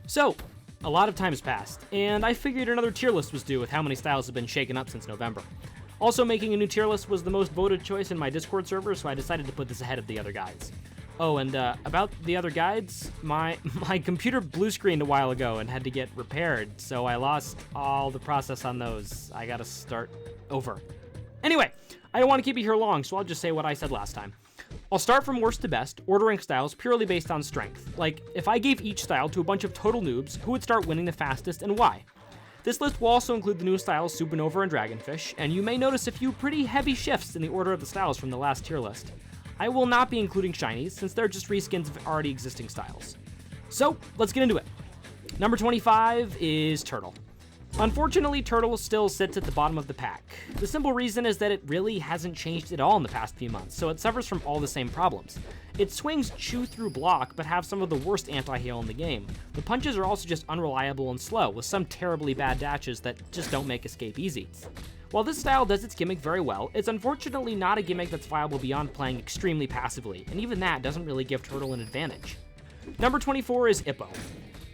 So, a lot of time has passed, and I figured another tier list was due with how many styles have been shaken up since November. Also, making a new tier list was the most voted choice in my Discord server, so I decided to put this ahead of the other guides. Oh, and about the other guides, my computer blue screened a while ago and had to get repaired, so I lost all the process on those. I gotta start over. Anyway, I don't want to keep you here long, so I'll just say what I said last time. I'll start from worst to best, ordering styles purely based on strength. Like, if I gave each style to a bunch of total noobs, who would start winning the fastest and why? This list will also include the new styles Supernova and Dragonfish, and you may notice a few pretty heavy shifts in the order of the styles from the last tier list. I will not be including shinies, since they're just reskins of already existing styles. So, let's get into it. Number 25 is Turtle. Unfortunately, Turtle still sits at the bottom of the pack. The simple reason is that it really hasn't changed at all in the past few months, so it suffers from all the same problems. Its swings chew through block, but have some of the worst anti-hail in the game. The punches are also just unreliable and slow, with some terribly bad dashes that just don't make escape easy. While this style does its gimmick very well, it's unfortunately not a gimmick that's viable beyond playing extremely passively, and even that doesn't really give Turtle an advantage. Number 24 is Ippo.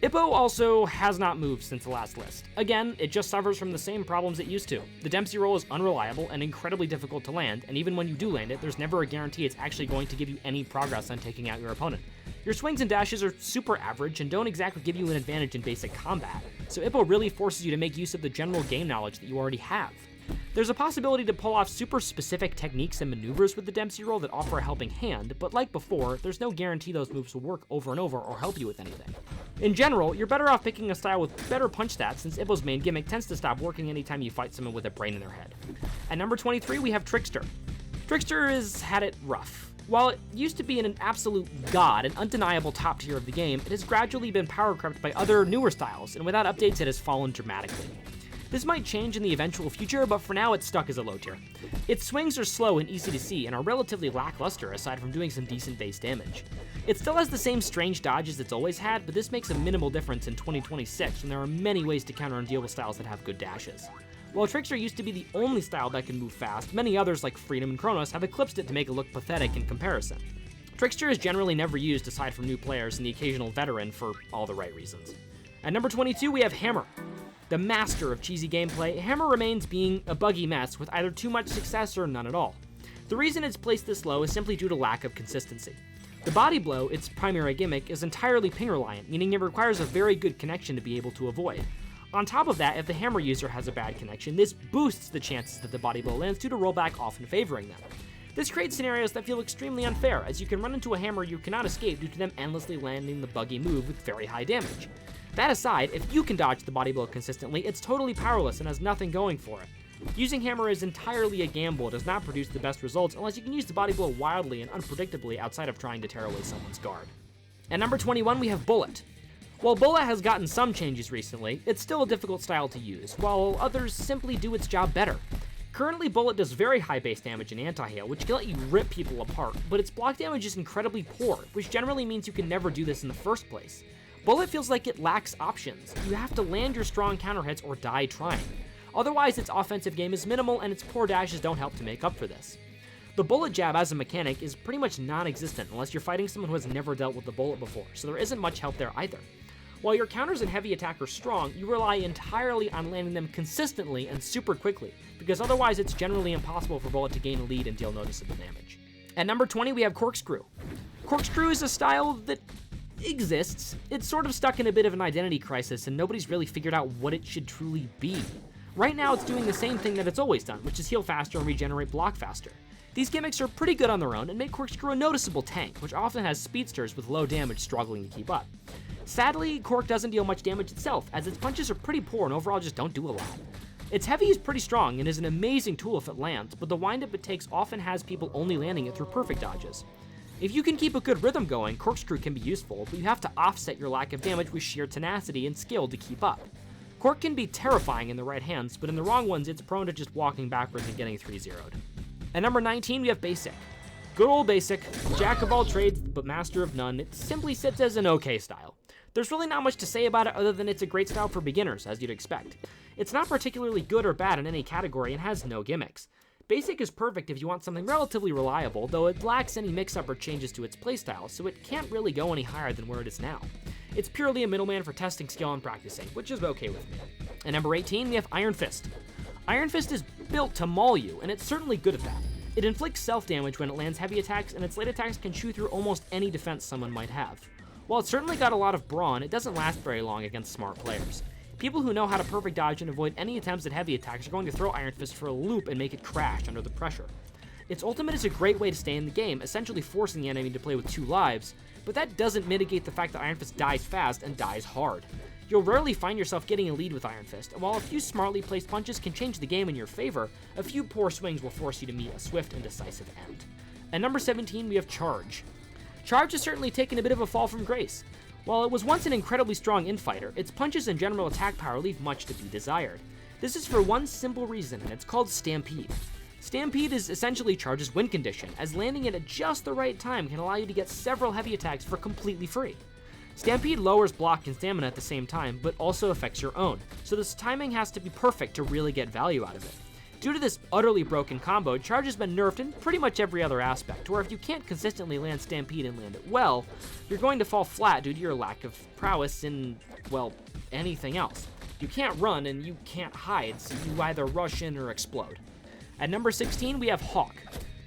Ippo also has not moved since the last list. Again, it just suffers from the same problems it used to. The Dempsey roll is unreliable and incredibly difficult to land, and even when you do land it, there's never a guarantee it's actually going to give you any progress on taking out your opponent. Your swings and dashes are super average and don't exactly give you an advantage in basic combat, so Ippo really forces you to make use of the general game knowledge that you already have. There's a possibility to pull off super specific techniques and maneuvers with the Dempsey roll that offer a helping hand, but like before, there's no guarantee those moves will work over and over or help you with anything. In general, you're better off picking a style with better punch stats, since Ippo's main gimmick tends to stop working anytime you fight someone with a brain in their head. At number 23, we have Trickster. Trickster has had it rough. While it used to be an absolute god, an undeniable top tier of the game, it has gradually been power crept by other newer styles, and without updates it has fallen dramatically. This might change in the eventual future, but for now it's stuck as a low tier. Its swings are slow and easy to see, and are relatively lackluster aside from doing some decent base damage. It still has the same strange dodges it's always had, but this makes a minimal difference in 2026 when there are many ways to counter and deal with styles that have good dashes. While Trickster used to be the only style that can move fast, many others like Freedom and Kronos have eclipsed it to make it look pathetic in comparison. Trickster is generally never used aside from new players and the occasional veteran for all the right reasons. At number 22, we have Hammer. The master of cheesy gameplay, Hammer remains being a buggy mess with either too much success or none at all. The reason it's placed this low is simply due to lack of consistency. The body blow, its primary gimmick, is entirely ping reliant, meaning it requires a very good connection to be able to avoid. On top of that, if the Hammer user has a bad connection, this boosts the chances that the body blow lands due to rollback often favoring them. This creates scenarios that feel extremely unfair, as you can run into a Hammer you cannot escape due to them endlessly landing the buggy move with very high damage. That aside, if you can dodge the body blow consistently, it's totally powerless and has nothing going for it. Using Hammer is entirely a gamble. It does not produce the best results unless you can use the body blow wildly and unpredictably outside of trying to tear away someone's guard. At number 21, we have Bullet. While Bullet has gotten some changes recently, it's still a difficult style to use, while others simply do its job better. Currently, Bullet does very high base damage and anti-hail, which can let you rip people apart, but its block damage is incredibly poor, which generally means you can never do this in the first place. Bullet feels like it lacks options. You have to land your strong counter hits or die trying. Otherwise, its offensive game is minimal and its poor dashes don't help to make up for this. The bullet jab as a mechanic is pretty much non-existent unless you're fighting someone who has never dealt with the bullet before, so there isn't much help there either. While your counters and heavy attack are strong, you rely entirely on landing them consistently and super quickly, because otherwise it's generally impossible for Bullet to gain a lead and deal noticeable damage. At number 20, we have Corkscrew. Corkscrew is a style that exists. It's sort of stuck in a bit of an identity crisis, and nobody's really figured out what it should truly be. Right now, it's doing the same thing that it's always done, which is heal faster and regenerate block faster. These gimmicks are pretty good on their own and make Corkscrew a noticeable tank, which often has speedsters with low damage struggling to keep up. Sadly, Cork doesn't deal much damage itself, as its punches are pretty poor and overall just don't do a lot. Its heavy is pretty strong and is an amazing tool if it lands, but the windup it takes often has people only landing it through perfect dodges. If you can keep a good rhythm going, Corkscrew can be useful, but you have to offset your lack of damage with sheer tenacity and skill to keep up. Cork can be terrifying in the right hands, but in the wrong ones, it's prone to just walking backwards and getting 3-0'd. At number 19, we have Basic. Good old Basic, jack of all trades, but master of none. It simply sits as an okay style. There's really not much to say about it other than it's a great style for beginners, as you'd expect. It's not particularly good or bad in any category and has no gimmicks. Basic is perfect if you want something relatively reliable, though it lacks any mix-up or changes to its playstyle, so it can't really go any higher than where it is now. It's purely a middleman for testing skill and practicing, which is okay with me. At number 18, we have Iron Fist. Iron Fist is built to maul you, and it's certainly good at that. It inflicts self-damage when it lands heavy attacks, and its light attacks can chew through almost any defense someone might have. While it's certainly got a lot of brawn, it doesn't last very long against smart players. People who know how to perfect dodge and avoid any attempts at heavy attacks are going to throw Iron Fist for a loop and make it crash under the pressure. Its ultimate is a great way to stay in the game, essentially forcing the enemy to play with 2 lives, but that doesn't mitigate the fact that Iron Fist dies fast and dies hard. You'll rarely find yourself getting a lead with Iron Fist, and while a few smartly placed punches can change the game in your favor, a few poor swings will force you to meet a swift and decisive end. At number 17, we have Charge. Charge has certainly taken a bit of a fall from grace. While it was once an incredibly strong infighter, its punches and general attack power leave much to be desired. This is for one simple reason, and it's called Stampede. Stampede is essentially Charge's win condition, as landing it at just the right time can allow you to get several heavy attacks for completely free. Stampede lowers block and stamina at the same time, but also affects your own, so this timing has to be perfect to really get value out of it. Due to this utterly broken combo, Charge has been nerfed in pretty much every other aspect, where if you can't consistently land Stampede and land it well, you're going to fall flat due to your lack of prowess in, well, anything else. You can't run and you can't hide, so you either rush in or explode. At number 16, we have Hawk.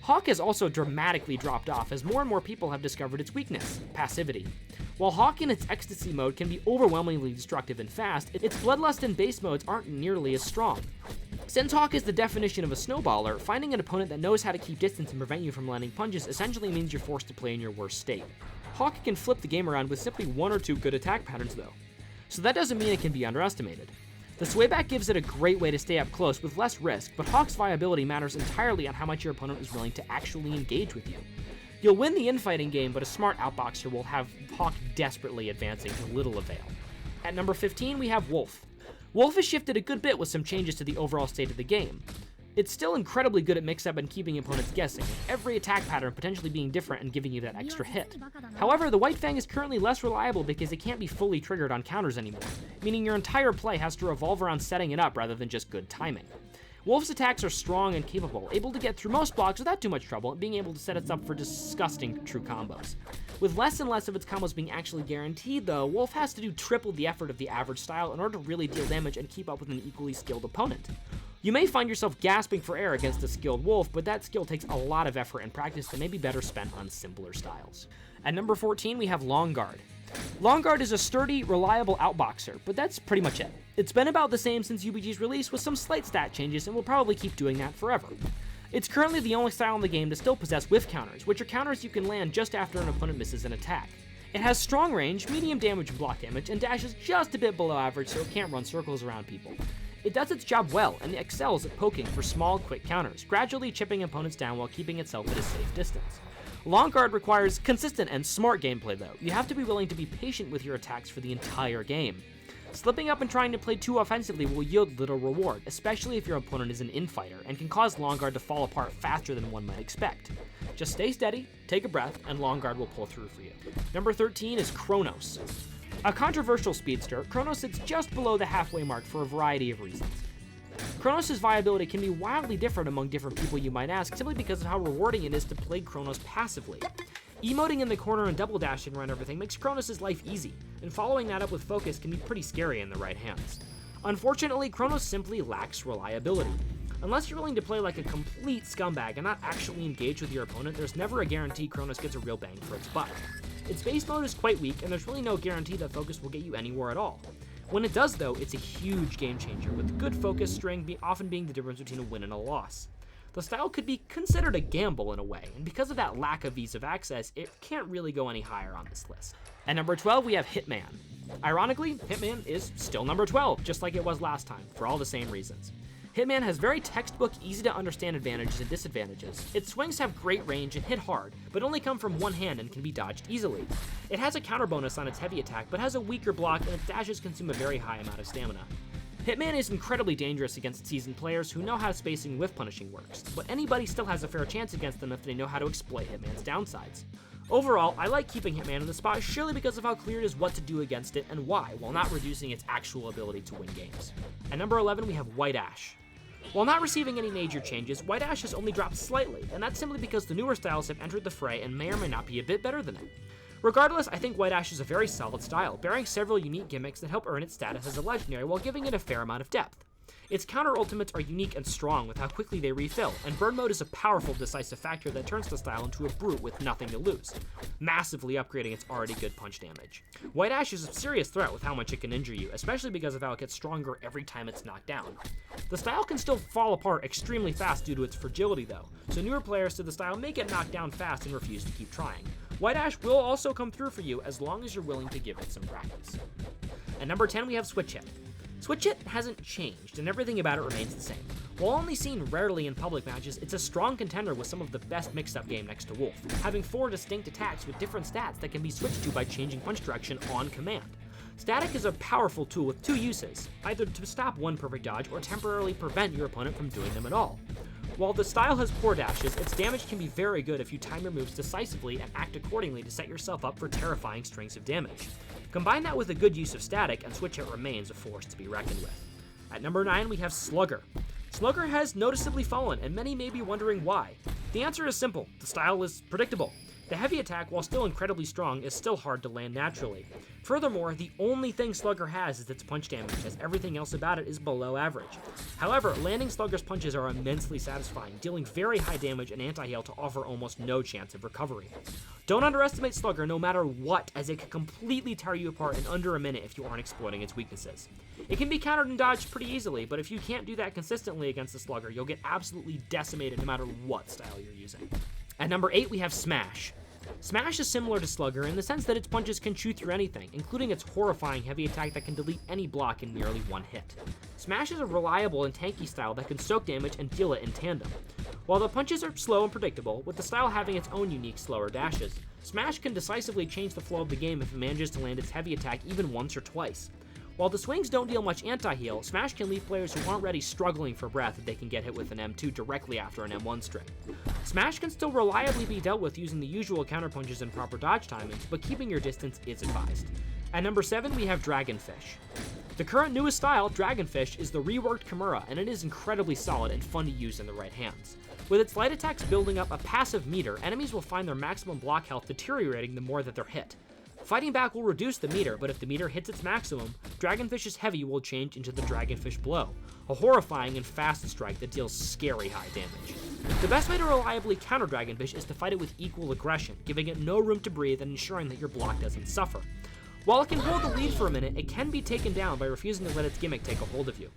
Hawk has also dramatically dropped off as more and more people have discovered its weakness, passivity. While Hawk in its ecstasy mode can be overwhelmingly destructive and fast, its bloodlust and base modes aren't nearly as strong. Since Hawk is the definition of a snowballer, finding an opponent that knows how to keep distance and prevent you from landing punches essentially means you're forced to play in your worst state. Hawk can flip the game around with simply 1 or 2 good attack patterns though, so that doesn't mean it can be underestimated. The swayback gives it a great way to stay up close with less risk, but Hawk's viability matters entirely on how much your opponent is willing to actually engage with you. You'll win the infighting game, but a smart outboxer will have Hawk desperately advancing to little avail. At number 15, we have Wolf. Wolf has shifted a good bit with some changes to the overall state of the game. It's still incredibly good at mix-up and keeping opponents guessing, with every attack pattern potentially being different and giving you that extra hit. However, the White Fang is currently less reliable because it can't be fully triggered on counters anymore, meaning your entire play has to revolve around setting it up rather than just good timing. Wolf's attacks are strong and capable, able to get through most blocks without too much trouble, and being able to set it up for disgusting true combos. With less and less of its combos being actually guaranteed though, Wolf has to do triple the effort of the average style in order to really deal damage and keep up with an equally skilled opponent. You may find yourself gasping for air against a skilled Wolf, but that skill takes a lot of effort and practice that may be better spent on simpler styles. At number 14, we have Long Guard. Long Guard is a sturdy, reliable outboxer, but that's pretty much it. It's been about the same since Ubg'S release with some slight stat changes and will probably keep doing that forever. It's currently the only style in the game to still possess whiff counters, which are counters you can land just after an opponent misses an attack. It has strong range, medium damage and block damage, and dashes just a bit below average so it can't run circles around people. It does its job well and excels at poking for small, quick counters, gradually chipping opponents down while keeping itself at a safe distance. Long Guard requires consistent and smart gameplay though. You have to be willing to be patient with your attacks for the entire game. Slipping up and trying to play too offensively will yield little reward, especially if your opponent is an infighter, and can cause Long Guard to fall apart faster than one might expect. Just stay steady, take a breath, and Long Guard will pull through for you. Number 13 is Kronos. A controversial speedster, Kronos sits just below the halfway mark for a variety of reasons. Kronos' viability can be wildly different among different people, you might ask, simply because of how rewarding it is to play Kronos passively. Emoting in the corner and double dashing around everything makes Kronos' life easy, and following that up with focus can be pretty scary in the right hands. Unfortunately, Kronos simply lacks reliability. Unless you're willing to play like a complete scumbag and not actually engage with your opponent, there's never a guarantee Kronos gets a real bang for its buck. Its base mode is quite weak, and there's really no guarantee that focus will get you anywhere at all. When it does though, it's a huge game changer, with good focus string often being the difference between a win and a loss. The style could be considered a gamble in a way, and because of that lack of ease of access, it can't really go any higher on this list. At number 12, we have Hitman. Ironically, Hitman is still number 12, just like it was last time, for all the same reasons. Hitman has very textbook, easy to understand advantages and disadvantages. Its swings have great range and hit hard, but only come from one hand and can be dodged easily. It has a counter bonus on its heavy attack, but has a weaker block, and its dashes consume a very high amount of stamina. Hitman is incredibly dangerous against seasoned players who know how spacing whiff punishing works, but anybody still has a fair chance against them if they know how to exploit Hitman's downsides. Overall, I like keeping Hitman in the spot surely because of how clear it is what to do against it and why, while not reducing its actual ability to win games. At number 11, we have White Ash. While not receiving any major changes, White Ash has only dropped slightly, and that's simply because the newer styles have entered the fray and may or may not be a bit better than it. Regardless, I think White Ash is a very solid style, bearing several unique gimmicks that help earn its status as a legendary while giving it a fair amount of depth. Its counter ultimates are unique and strong with how quickly they refill, and burn mode is a powerful decisive factor that turns the style into a brute with nothing to lose, massively upgrading its already good punch damage. White Ash is a serious threat with how much it can injure you, especially because of how it gets stronger every time it's knocked down. The style can still fall apart extremely fast due to its fragility though, so newer players to the style may get knocked down fast and refuse to keep trying. White Ash will also come through for you as long as you're willing to give it some practice. At number 10 we have Switch Hit. Switch Hit hasn't changed, and everything about it remains the same. While only seen rarely in public matches, it's a strong contender with some of the best mix-up game next to Wolf, having 4 distinct attacks with different stats that can be switched to by changing punch direction on command. Static is a powerful tool with 2 uses, either to stop one perfect dodge or temporarily prevent your opponent from doing them at all. While the style has poor dashes, its damage can be very good if you time your moves decisively and act accordingly to set yourself up for terrifying strings of damage. Combine that with a good use of static, and Switch Hit remains a force to be reckoned with. At number 9, we have Slugger. Slugger has noticeably fallen, and many may be wondering why. The answer is simple: the style is predictable. The heavy attack, while still incredibly strong, is still hard to land naturally. Furthermore, the only thing Slugger has is its punch damage, as everything else about it is below average. However, landing Slugger's punches are immensely satisfying, dealing very high damage and anti-heal to offer almost no chance of recovery. Don't underestimate Slugger no matter what, as it can completely tear you apart in under a minute if you aren't exploiting its weaknesses. It can be countered and dodged pretty easily, but if you can't do that consistently against the Slugger, you'll get absolutely decimated no matter what style you're using. At number 8, we have Smash. Smash is similar to Slugger in the sense that its punches can chew through anything, including its horrifying heavy attack that can delete any block in merely one hit. Smash is a reliable and tanky style that can soak damage and deal it in tandem. While the punches are slow and predictable, with the style having its own unique slower dashes, Smash can decisively change the flow of the game if it manages to land its heavy attack even once or twice. While the swings don't deal much anti-heal, Smash can leave players who aren't ready struggling for breath if they can get hit with an M2 directly after an M1 string. Smash can still reliably be dealt with using the usual counterpunches and proper dodge timings, but keeping your distance is advised. At number 7, we have Dragonfish. The current newest style, Dragonfish, is the reworked Kimura, and it is incredibly solid and fun to use in the right hands. With its light attacks building up a passive meter, enemies will find their maximum block health deteriorating the more that they're hit. Fighting back will reduce the meter, but if the meter hits its maximum, Dragonfish's heavy will change into the Dragonfish Blow, a horrifying and fast strike that deals scary high damage. The best way to reliably counter Dragonfish is to fight it with equal aggression, giving it no room to breathe and ensuring that your block doesn't suffer. While it can hold the lead for a minute, it can be taken down by refusing to let its gimmick take a hold of you.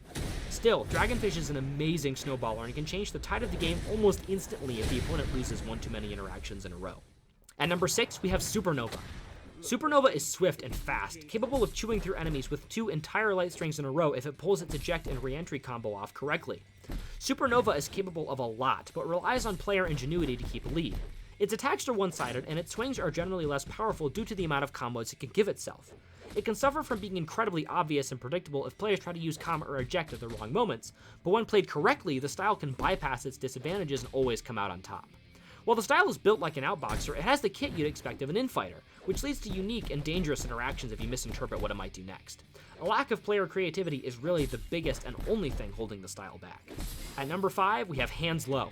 Still, Dragonfish is an amazing snowballer and can change the tide of the game almost instantly if the opponent loses one too many interactions in a row. At number 6, we have Supernova. Supernova is swift and fast, capable of chewing through enemies with 2 entire light strings in a row if it pulls its eject and re-entry combo off correctly. Supernova is capable of a lot, but relies on player ingenuity to keep a lead. Its attacks are one-sided, and its swings are generally less powerful due to the amount of combos it can give itself. It can suffer from being incredibly obvious and predictable if players try to use combo or eject at the wrong moments, but when played correctly, the style can bypass its disadvantages and always come out on top. While the style is built like an outboxer, it has the kit you'd expect of an infighter, which leads to unique and dangerous interactions if you misinterpret what it might do next. A lack of player creativity is really the biggest and only thing holding the style back. At number 5, we have Hands Low.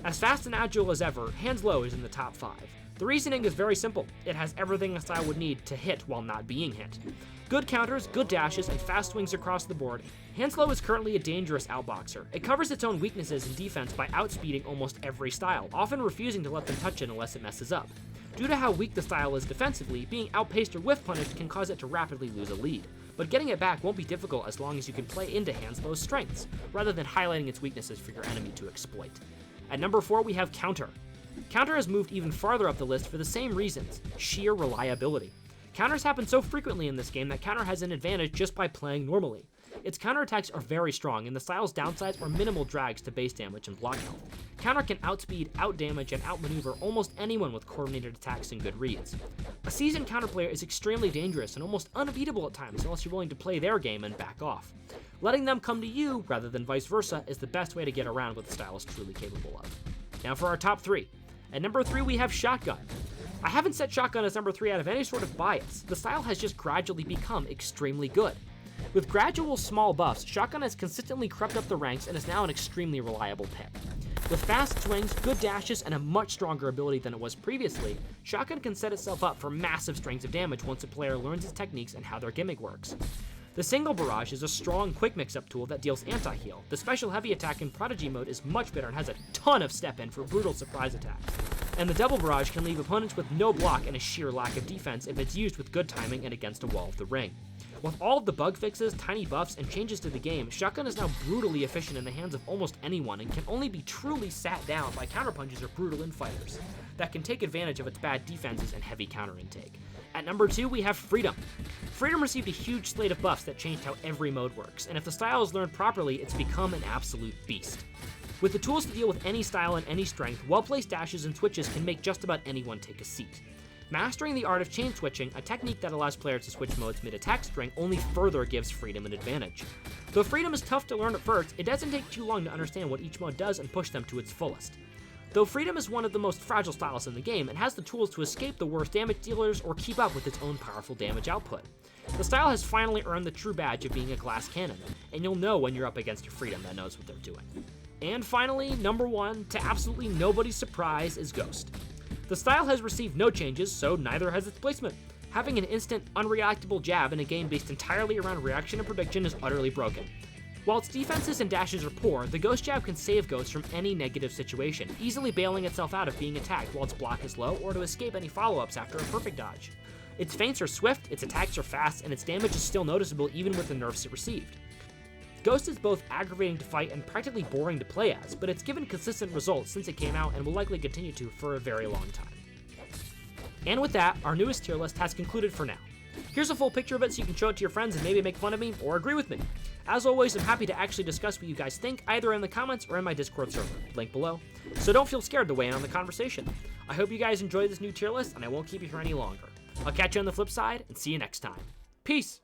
As fast and agile as ever, Hands Low is in the top 5. The reasoning is very simple. It has everything a style would need to hit while not being hit. Good counters, good dashes, and fast swings across the board, Hands Low is currently a dangerous outboxer. It covers its own weaknesses in defense by outspeeding almost every style, often refusing to let them touch it unless it messes up. Due to how weak the style is defensively, being outpaced or whiff punished can cause it to rapidly lose a lead. But getting it back won't be difficult as long as you can play into Hands Low's strengths, rather than highlighting its weaknesses for your enemy to exploit. At number 4, we have Counter. Counter has moved even farther up the list for the same reasons: sheer reliability. Counters happen so frequently in this game that Counter has an advantage just by playing normally. Its counterattacks are very strong, and the style's downsides are minimal drags to base damage and block health. Counter can outspeed, outdamage, and outmaneuver almost anyone with coordinated attacks and good reads. A seasoned counter player is extremely dangerous and almost unbeatable at times unless you're willing to play their game and back off. Letting them come to you, rather than vice versa, is the best way to get around what the style is truly capable of. Now for our top 3. At number 3, we have Shotgun. I haven't set Shotgun as number 3 out of any sort of bias. The style has just gradually become extremely good. With gradual small buffs, Shotgun has consistently crept up the ranks and is now an extremely reliable pick. With fast swings, good dashes, and a much stronger ability than it was previously, Shotgun can set itself up for massive strings of damage once a player learns its techniques and how their gimmick works. The single barrage is a strong quick mix-up tool that deals anti-heal. The special heavy attack in Prodigy mode is much better and has a ton of step-in for brutal surprise attacks. And the double barrage can leave opponents with no block and a sheer lack of defense if it's used with good timing and against a wall of the ring. With all of the bug fixes, tiny buffs, and changes to the game, Shotgun is now brutally efficient in the hands of almost anyone and can only be truly sat down by counterpunches or brutal infighters that can take advantage of its bad defenses and heavy counter intake. At number 2, we have Freedom. Freedom received a huge slate of buffs that changed how every mode works, and if the style is learned properly, it's become an absolute beast. With the tools to deal with any style and any strength, well-placed dashes and switches can make just about anyone take a seat. Mastering the art of chain switching, a technique that allows players to switch modes mid-attack string, only further gives Freedom an advantage. Though Freedom is tough to learn at first, it doesn't take too long to understand what each mode does and push them to its fullest. Though Freedom is one of the most fragile styles in the game, it has the tools to escape the worst damage dealers or keep up with its own powerful damage output. The style has finally earned the true badge of being a glass cannon, and you'll know when you're up against a Freedom that knows what they're doing. And finally, number 1, to absolutely nobody's surprise, is Ghost. The style has received no changes, so neither has its placement. Having an instant, unreactable jab in a game based entirely around reaction and prediction is utterly broken. While its defenses and dashes are poor, the Ghost jab can save Ghost from any negative situation, easily bailing itself out of being attacked while its block is low or to escape any follow-ups after a perfect dodge. Its feints are swift, its attacks are fast, and its damage is still noticeable even with the nerfs it received. Ghost is both aggravating to fight and practically boring to play as, but it's given consistent results since it came out and will likely continue to for a very long time. And with that, our newest tier list has concluded for now. Here's a full picture of it so you can show it to your friends and maybe make fun of me or agree with me. As always, I'm happy to actually discuss what you guys think either in the comments or in my Discord server, link below. So don't feel scared to weigh in on the conversation. I hope you guys enjoyed this new tier list and I won't keep you here any longer. I'll catch you on the flip side and see you next time. Peace!